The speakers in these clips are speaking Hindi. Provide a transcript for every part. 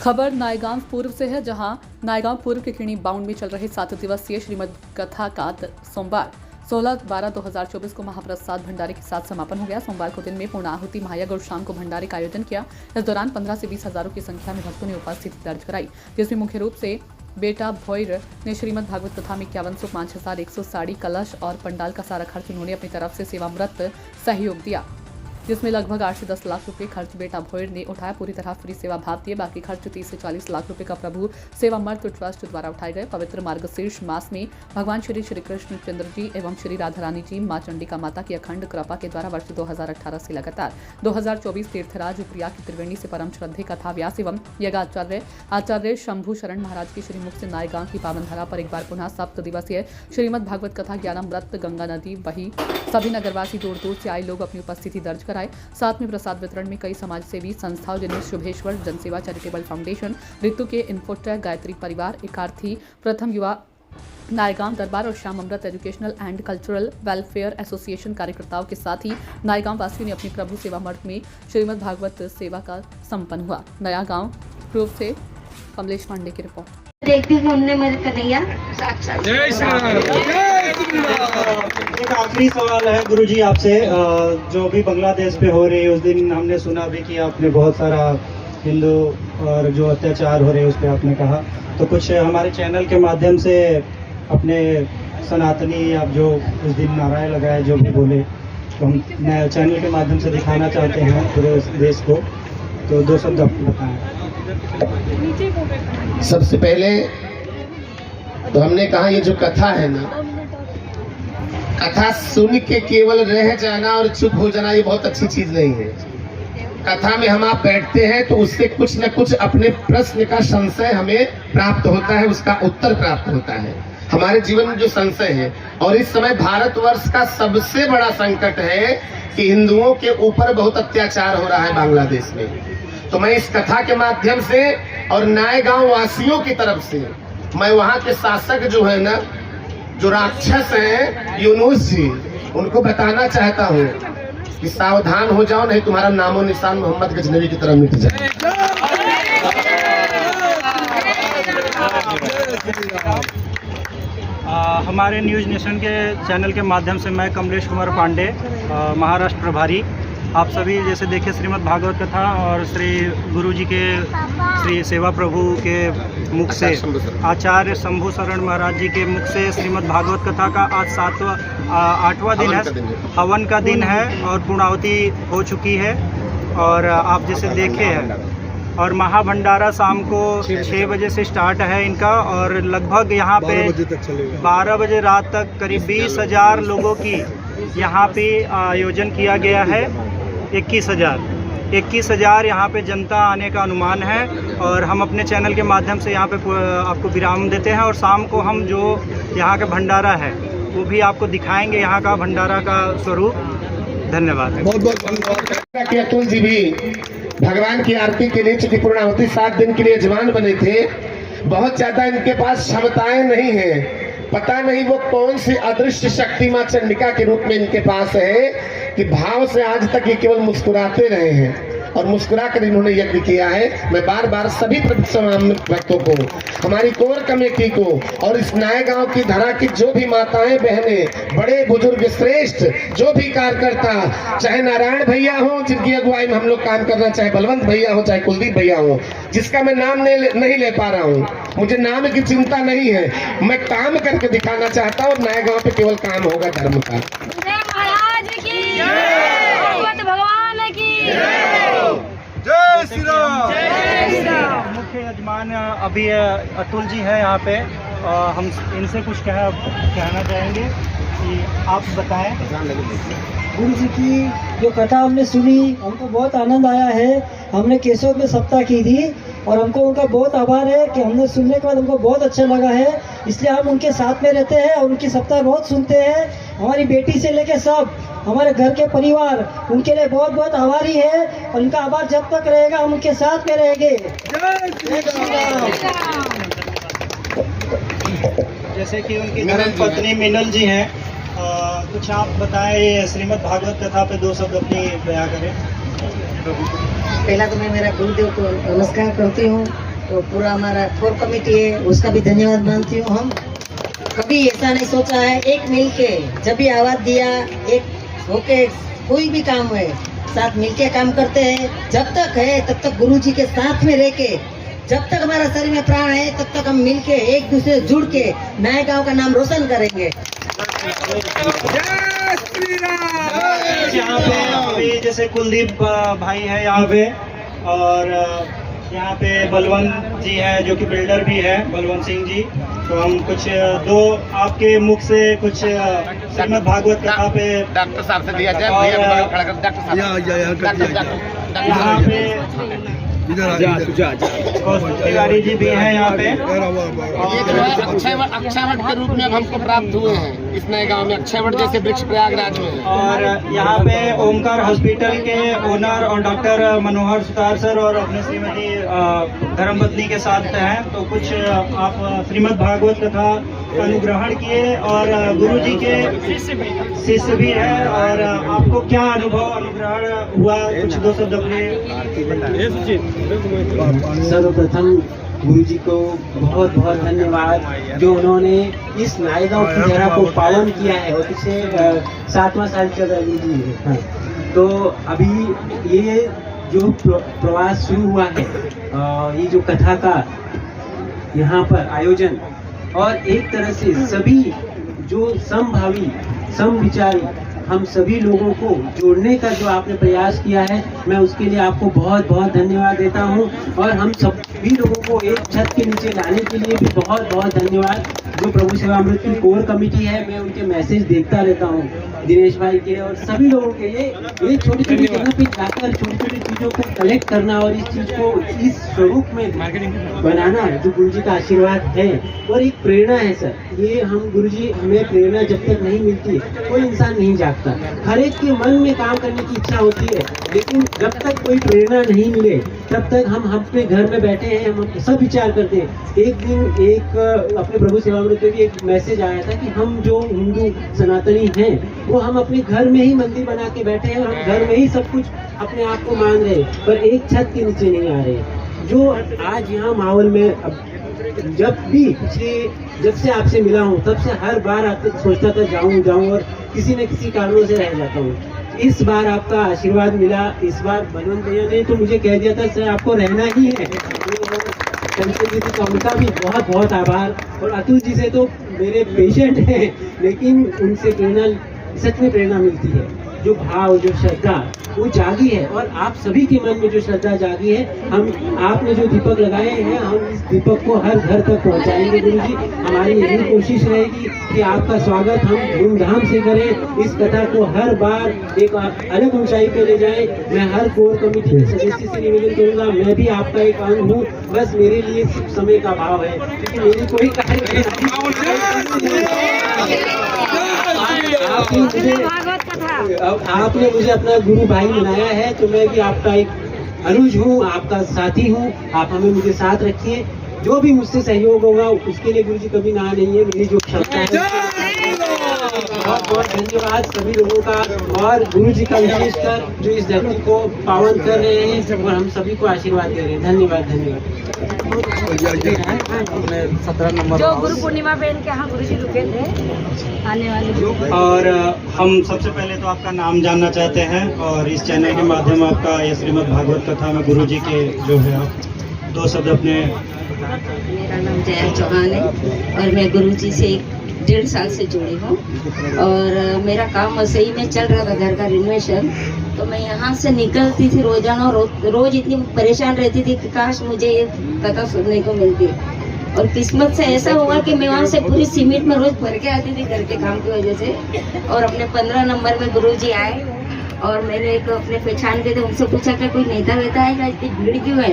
खबर नायगांव पूर्व से है, जहां नायगांव पूर्व के खिणी बाउंड में चल रहे 7 दिवसीय श्रीमद कथा का सोमवार 16/12/2024 को महाप्रसाद भंडारे के साथ समापन हो गया। सोमवार को दिन में पूर्ण आहुति, महायज्ञ और शाम को भंडारे का आयोजन किया। इस दौरान 15 से 20 हजारों की संख्या में भक्तों ने उपस्थिति दर्ज कराई, जिसमें मुख्य रूप से बेटा भोईर ने श्रीमद भागवत कथा में 51 सौ 5100 साड़ी, कलश और पंडाल का सारा खर्च उन्होंने अपनी तरफ से सेवामृत सहयोग दिया, जिसमें लगभग 8 से 10 लाख रुपए खर्च बेटा भोईर ने उठाया। पूरी तरह फ्री सेवा भाव दिए। बाकी खर्च 30 से 40 लाख रुपए का प्रभु सेवामृत ट्रस्ट द्वारा उठाए गए। पवित्र मार्गशीर्ष मास में भगवान श्री कृष्ण चंद्र जी एवं श्री राधा रानी जी मां चंडिका माता की अखंड कृपा के द्वारा वर्ष 2018 से लगातार 2024 तीर्थराज प्रिया की त्रिवेणी से परम श्रद्धे कथा व्यास एवं यज्ञाचार्य आचार्य शंभु शरण महाराज की श्रीमुख से नायगांव की पावन धरा पर एक बार पुनः 7 दिवसीय श्रीमद भागवत कथा ज्ञानामृत गंगा नदी बही। सभी नगरवासी दूर दूर से आए लोग अपनी उपस्थिति दर्ज कराए। साथ में प्रसाद वितरण में कई समाजसेवी संस्थाओं जिनमें शुभेश्वर जनसेवा चैरिटेबल फाउंडेशन, ऋतु के इन्फोटेक, गायत्री परिवार, एकार्थी, प्रथम युवा नायगांव दरबार और Shyam Amrit educational and cultural welfare association कार्यकर्ताओं के साथ ही नायगांव वासियों ने अपनी प्रभु सेवामृत में श्रीमद भागवत सेवा का संपन्न हुआ। नया गांव पूर्व से कमलेश पांडे की रिपोर्ट। देखती हूँ हमने मेरे कन्हैया। एक आखिरी सवाल है गुरुजी आपसे, जो भी बांग्लादेश पे हो रही है, उस दिन हमने सुना भी कि आपने बहुत सारा हिंदू और जो अत्याचार हो रहे हैं उस पर आपने कहा, तो कुछ हमारे चैनल के माध्यम से अपने सनातनी आप जो उस दिन नारायण लगाए जो भी बोले, तो हम चैनल के माध्यम से दिखाना चाहते हैं पूरे देश को, तो 2 शब्द आप बताएं। सबसे पहले तो हमने कहा ये जो कथा है ना, कथा सुन के केवल रह जाना और चुप हो जाना ये बहुत अच्छी चीज नहीं है। कथा में हम आप बैठते हैं तो उससे कुछ न कुछ अपने प्रश्न का संशय हमें प्राप्त होता है, उसका उत्तर प्राप्त होता है। हमारे जीवन में जो संशय है, और इस समय भारतवर्ष का सबसे बड़ा संकट है कि हिंदुओं के ऊपर बहुत अत्याचार हो रहा है बांग्लादेश में। तो मैं इस कथा के माध्यम से और नायगांव वासियों की तरफ से मैं वहाँ के शासक जो है ना, जो राक्षस हैं यूनुस जी, उनको बताना चाहता हूँ कि सावधान हो जाओ, नहीं तुम्हारा नामो निशान मोहम्मद गजनवी की तरह मिट जाए। हमारे न्यूज़ नेशन के चैनल के माध्यम से मैं कमलेश कुमार पांडे, महाराष्ट्र प्रभारी, आप सभी जैसे देखे श्रीमद् भागवत कथा और श्री गुरु जी के श्री सेवा प्रभु के मुख से, आचार्य शंभु शरण महाराज जी के मुख से श्रीमद् भागवत कथा का आज 8वां दिन है, हवन का दिन है और पूर्णाहुति हो चुकी है। और आप जैसे देखे हैं, और महाभंडारा शाम को 6 बजे से स्टार्ट है इनका, और लगभग यहाँ पे 12 बजे रात तक करीब 20,000 लोगों की यहाँ पे आयोजन किया गया है। 21,000 यहाँ पे जनता आने का अनुमान है, और हम अपने चैनल के माध्यम से यहाँ पे आपको विराम देते हैं। और शाम को हम जो यहाँ का भंडारा है वो भी आपको दिखाएंगे, यहाँ का भंडारा का स्वरूप। धन्यवाद। बहुत बहुत धन्यवाद। अतुल जी भी भगवान की आरती के लिए चूंकि पूर्णाहुति 7 दिन के लिए जवान बने थे, बहुत ज्यादा इनके पास क्षमताएं नहीं है। पता नहीं वो कौन सी अदृश्य शक्ति मां चंडिका के रूप में इनके पास है कि भाव से आज तक ये केवल मुस्कुराते रहे हैं, और मुस्कुरा कर इन्होंने यज्ञ किया है। मैं बार बार सभी भक्तों को, हमारी कोर कमेटी को, और इस नायगांव की धरा की जो भी माताएं बहनें, बड़े बुजुर्ग श्रेष्ठ जो भी कार्यकर्ता, चाहे नारायण भैया हो जिनकी अगुवाई में हम लोग काम करना, चाहे बलवंत भैया हो, चाहे कुलदीप भैया हो, जिसका मैं नाम नहीं ले पा रहा हूँ, मुझे नाम की चिंता नहीं है, मैं काम करके दिखाना चाहता हूँ। नायगांव पे केवल काम होगा धर्म का। जय श्री राम। मुख्य यजमान अभी अतुल जी है यहाँ पे, हम इनसे कुछ कहना चाहेंगे कि आप बताएं। गुरु जी की जो कथा हमने सुनी, हमको बहुत आनंद आया है। हमने केशव में सप्ताह की थी, और हमको उनका बहुत आभार है कि हमने सुनने के बाद हमको बहुत अच्छा लगा है, इसलिए हम उनके साथ में रहते हैं और उनकी सप्ताह बहुत सुनते हैं। हमारी बेटी से लेकर सब हमारे घर के परिवार उनके लिए बहुत बहुत आभारी है, और उनका आभार जब तक रहेगा हम उनके साथ में रहेंगे। जैसे कि उनकी धर्मपत्नी मिनल जी हैं, कुछ आप बताएं, ये श्रीमद् भागवत कथा पे 2 शब्द अपनी बयां करें। पहला तो मैं मेरा गुरुदेव को नमस्कार करती हूँ। तो पूरा हमारा कोर कमेटी है उसका भी धन्यवाद मानती हूँ। हम कभी ऐसा नहीं सोचा है, एक मिल के जब भी आवाज दिया, एक होके कोई भी काम है साथ मिलके काम करते हैं। जब तक है तब तक गुरुजी के साथ में रह के, जब तक हमारा शरीर में प्राण है तब तक हम मिलके एक दूसरे से जुड़ के नए गांव का नाम रोशन करेंगे। यहाँ पे अभी जैसे कुलदीप भाई है यहाँ पे, और यहाँ पे बलवंत जी है जो कि बिल्डर भी है, बलवंत सिंह जी। तो हम कुछ दो आपके मुख से कुछ श्रीमद् भागवत कथा पे डॉक्टर साहब से दिया जाए, यहाँ पे कौस्तुभ तिवारी जी भी हैं यहाँ पे। अक्षयवट के रूप में अब हमको प्राप्त हुए हैं इस नए गांव में, अक्षयवट जैसे वृक्ष प्रयागराज में। और यहाँ पे ओमकार हॉस्पिटल के ओनर और डॉक्टर मनोहर सुतार सर और अपने श्रीमती धर्मपत्नी के साथ हैं। तो कुछ आप श्रीमद् भागवत कथा का अनुग्रहण किए और गुरु जी के शिष्य भी है, और आपको क्या अनुभव अनुग्रहण हुआ, कुछ दो शब्द अपने। सर्वप्रथम गुरु जी को बहुत बहुत धन्यवाद जो उन्होंने इस नायगांव की जगह को पावन किया है। और पिछले 7वां साल चल रहा है गुरु जी। हाँ। तो अभी ये जो प्रवास शुरू हुआ है, ये जो कथा का यहाँ पर आयोजन, और एक तरह से सभी जो समभावी समविचारी हम सभी लोगों को जोड़ने का जो आपने प्रयास किया है, मैं उसके लिए आपको बहुत बहुत धन्यवाद देता हूं। और हम सभी लोगों को एक छत के नीचे लाने के लिए भी बहुत बहुत धन्यवाद। जो प्रभु सेवामृत की कोर कमेटी है, मैं उनके मैसेज देखता रहता हूं, दिनेश भाई के और सभी लोगों के लिए। ये छोटी छोटी जगह पे जाकर छोटी छोटी चीज़ों को कलेक्ट करना और इस चीज़ को इस स्वरूप में बनाना जो गुरु जी का आशीर्वाद है और एक प्रेरणा है सर। ये हम गुरु जी, हमें प्रेरणा जब तक नहीं मिलती कोई इंसान नहीं जागता। हर एक के मन में काम करने की इच्छा होती है, लेकिन जब तक कोई प्रेरणा नहीं मिले तब तक हम अपने घर में बैठे हैं, हम सब विचार करते हैं। एक दिन अपने प्रभु सेवामृत में भी एक मैसेज आया था कि हम जो हिंदू सनातनी हैं वो हम अपने घर में ही मंदिर बना के बैठे हैं और हम घर में ही सब कुछ अपने आप को मान रहे हैं, पर एक छत के नीचे नहीं आ रहे। जो आज यहाँ माहौल में जब भी जब से आपसे मिला हूँ तब से हर बार आप तक सोचता था जाऊँ और किसी न किसी कारणों से रह जाता हूँ। इस बार आपका आशीर्वाद मिला। इस बार बलवंत भैया ने तो मुझे कह दिया था सर आपको रहना ही है। तो उनका भी बहुत बहुत आभार। और अतुल जी से तो मेरे पेशेंट हैं, लेकिन उनसे प्रेरणा, सच में प्रेरणा मिलती है। जो भाव, जो श्रद्धा वो जागी है, और आप सभी के मन में जो श्रद्धा जागी है, हम आपने जो दीपक लगाए हैं, हम इस दीपक को हर घर तक पहुंचाएंगे गुरु जी। हमारी यही कोशिश रहेगी कि आपका स्वागत हम धूमधाम से करें, इस कथा को हर बार एक अलग ऊंचाई पे ले जाएं। मैं हर कोर कमेटी के सदस्य से निवेदन करूंगा, मैं भी आपका एक अंग हूँ, बस मेरे लिए समय का भाव है, क्योंकि मेरी कोई कार्य आपने मुझे अपना गुरु भाई बनाया है, तो मैं भी आपका एक अनुज हूँ, आपका साथी हूँ। आप हमें मुझे साथ रखिए, जो भी मुझसे सहयोग होगा उसके लिए गुरु जी कभी ना नहीं है। मेरी जो क्षमता है, बहुत बहुत धन्यवाद सभी लोगों का, और गुरु जी का विशेषकर जो इस धरती को पावन कर रहे हैं और हम सभी को आशीर्वाद दे रहे हैं। धन्यवाद धन्यवाद। 17 नंबर जो गुरु पूर्णिमा बहन के यहाँ गुरु जी रुके थे आने वाले। और हम सबसे पहले तो आपका नाम जानना चाहते हैं, और इस चैनल के माध्यम आपका ये श्रीमद् भागवत कथा में गुरु जी के जो है आप दो शब्द अपने। मेरा नाम जया चौहान है और मैं गुरु जी से 1.5 साल से जुड़ी हूँ, और मेरा काम सही में चल रहा था, घर का रिनोवेशन। तो मैं यहाँ से निकलती थी रोजाना, रोज इतनी परेशान रहती थी कि काश मुझे ये कथा सुनने को मिलती। और किस्मत से ऐसा हुआ कि मैं वहाँ से पूरी सीमेंट में रोज भर के आती थी घर के काम की वजह से। और अपने 15 नंबर में गुरुजी आए और मैंने एक अपने पहचान के थे, उनसे पूछा कि कोई नेता वेता है क्या, इतनी भीड़ क्यों है?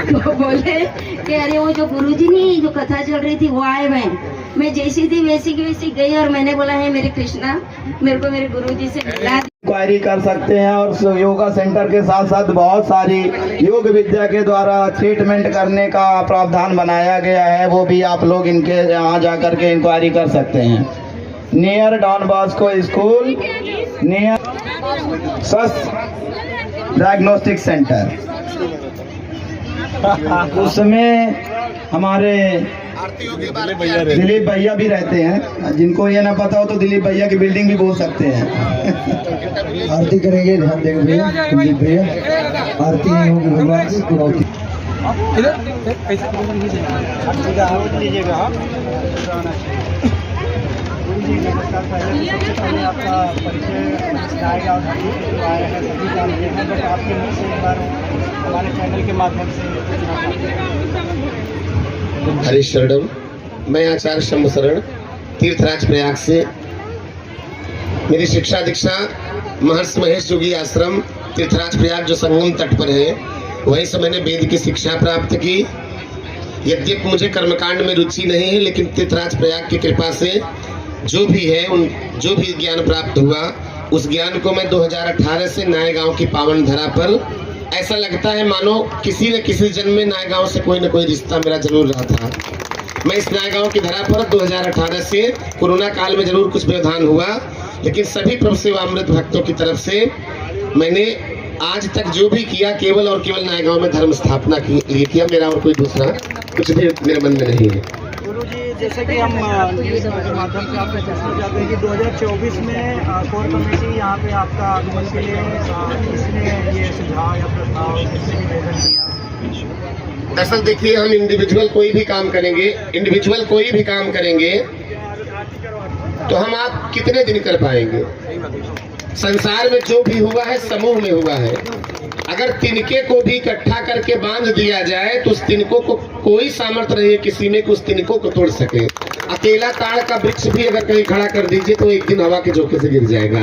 तो बोले कि अरे वो जो गुरुजी नहीं जो कथा चल रही थी वो आए हुए हैं। मैं जैसी थी वैसी की वैसी गई और मैंने बोला है मेरे कृष्णा मेरे को मेरे गुरुजी से मिला। इंक्वायरी कर सकते हैं, और योगा सेंटर के साथ साथ बहुत सारी योग विद्या के द्वारा ट्रीटमेंट करने का प्रावधान बनाया गया है, वो भी आप लोग इनके यहाँ जाकर के इंक्वायरी कर सकते हैं। Near Don Bosco school, near Swasth diagnostic centre. उस समय हमारे दिलीप भैया भी रहते हैं। जिनको ये ना पता हो तो दिलीप भैया की बिल्डिंग भी बोल सकते हैं। आरती करेंगे, ध्यान देंगे भैया, दिलीप भैया आरती नहीं होगी भगवान की पुनौती। सबसे पहले आपका परिचय आएगा आपके मुँह से एक बार हमारे चैनल के माध्यम से। हरि शरणम। मैं आचार्य शंभु शरण तीर्थराज प्रयाग से। मेरी शिक्षा दीक्षा महर्षि महेश जोगी आश्रम तीर्थराज प्रयाग जो संगम तट पर है, वहीं से मैंने वेद की शिक्षा प्राप्त की। यद्यपि मुझे कर्मकांड में रुचि नहीं है, लेकिन तीर्थराज प्रयाग की कृपा से जो भी है जो भी ज्ञान प्राप्त हुआ, उस ज्ञान को मैं 2018 से नायगांव की पावन धरा पर, ऐसा लगता है मानो किसी न किसी जन्म में नायगांव से कोई न कोई रिश्ता मेरा जरूर रहा था। मैं इस नायगांव की धरा पर 2018 से, कोरोना काल में जरूर कुछ व्यवधान हुआ, लेकिन सभी प्रभु सेवामृत भक्तों की तरफ से मैंने आज तक जो भी किया केवल और केवल नायगांव में धर्म स्थापना के लिए किया। मेरा और कोई दूसरा कुछ भी मेरे मन में नहीं है। गुरुजी, जैसे कि हम न्यूज़ के माध्यम से आपसे जानना चाहते हैं कि 2024 में कोर कमेटी यहाँ पे आपका आगमन के लिए किसने ये सुझाव या प्रस्ताव किसने निवेदन किया? दरअसल देखिए, हम इंडिविजुअल कोई भी काम करेंगे तो हम आप कितने दिन कर पाएंगे। संसार में जो भी हुआ है समूह में हुआ है। अगर तिनके को भी इकट्ठा करके बांध दिया जाए तो उस तिनकों को कोई सामर्थ्य नहीं है किसी में कि उस तिनकों को तोड़ सके। अकेला ताड़ का वृक्ष भी अगर कहीं खड़ा कर दीजिए तो एक दिन हवा के झोंके से गिर जाएगा।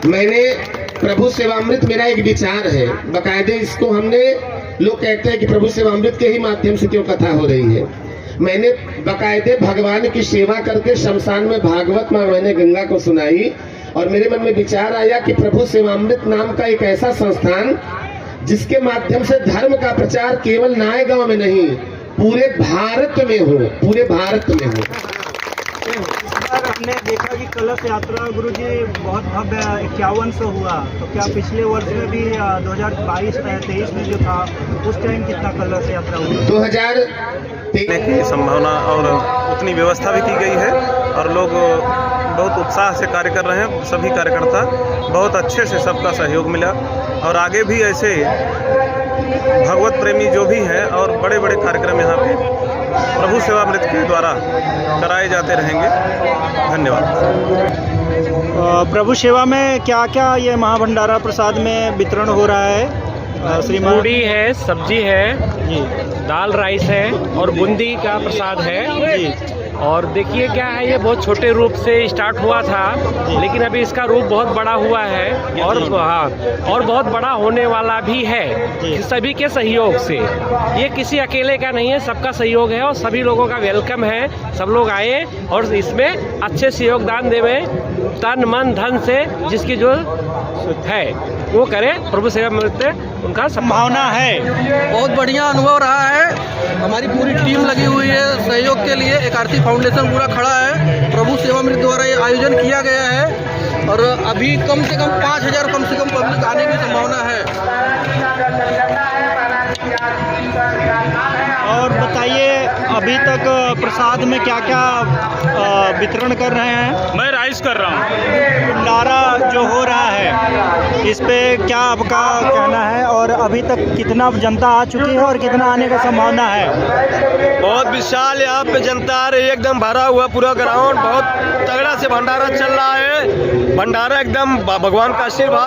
मैंने प्रभु सेवामृत, मेरा एक विचार है, बकायदे इसको हमने, लोग कहते हैं कि प्रभु सेवामृत के ही माध्यम से क्यों कथा हो रही है। मैंने बकायदे भगवान की सेवा करके शमशान में भागवत में मैंने गंगा को सुनाई, और मेरे मन में विचार आया कि प्रभु सेवामृत नाम का एक ऐसा संस्थान जिसके माध्यम से धर्म का प्रचार केवल नायगांव में नहीं पूरे भारत में हो, पूरे भारत में हो। हमने देखा कि कलश यात्रा गुरुजी बहुत भव्य 5100 हुआ, तो क्या पिछले वर्ष में भी 2022-23 में जो था उस टाइम कितना कलश यात्रा हुई? 2023 की संभावना और उतनी व्यवस्था भी की गई है और लोग बहुत उत्साह से कार्य कर रहे हैं। सभी कार्यकर्ता बहुत अच्छे से सबका सहयोग मिला और आगे भी ऐसे भगवत प्रेमी जो भी हैं और बड़े बड़े कार्यक्रम यहाँ पे प्रभु सेवामृत के द्वारा कराए जाते रहेंगे। धन्यवाद। प्रभु सेवा में क्या क्या ये महाभंडारा प्रसाद में वितरण हो रहा है? श्रीमान, पूड़ी है, सब्जी है जी, दाल राइस है और बूंदी का प्रसाद है जी। और देखिए क्या है, ये बहुत छोटे रूप से स्टार्ट हुआ था, लेकिन अभी इसका रूप बहुत बड़ा हुआ है और और बहुत बड़ा होने वाला भी है सभी के सहयोग से। ये किसी अकेले का नहीं है, सबका सहयोग है और सभी लोगों का वेलकम है। सब लोग आए और इसमें अच्छे से योगदान देवे, तन मन धन से जिसकी जो है वो करें। प्रभु सेवामृत उनका संभावना है। बहुत बढ़िया अनुभव रहा है। हमारी पूरी टीम लगी हुई है सहयोग के लिए। एक आरती फाउंडेशन पूरा खड़ा है। प्रभु सेवामृत द्वारा ये आयोजन किया गया है और अभी कम से कम 5000 कम से कम पब्लिक आने की संभावना है। और बताइए, अभी तक प्रसाद में क्या क्या वितरण कर रहे हैं? मैं राइस कर रहा हूँ। भंडारा जो हो रहा है इस पे क्या आपका कहना है और अभी तक कितना जनता आ चुकी है और कितना आने का संभावना है? बहुत विशाल यहाँ पे जनता आ रही है, एकदम भरा हुआ पूरा ग्राउंड। बहुत तगड़ा से भंडारा चल रहा है। भंडारा एकदम भगवान का आशीर्वाद।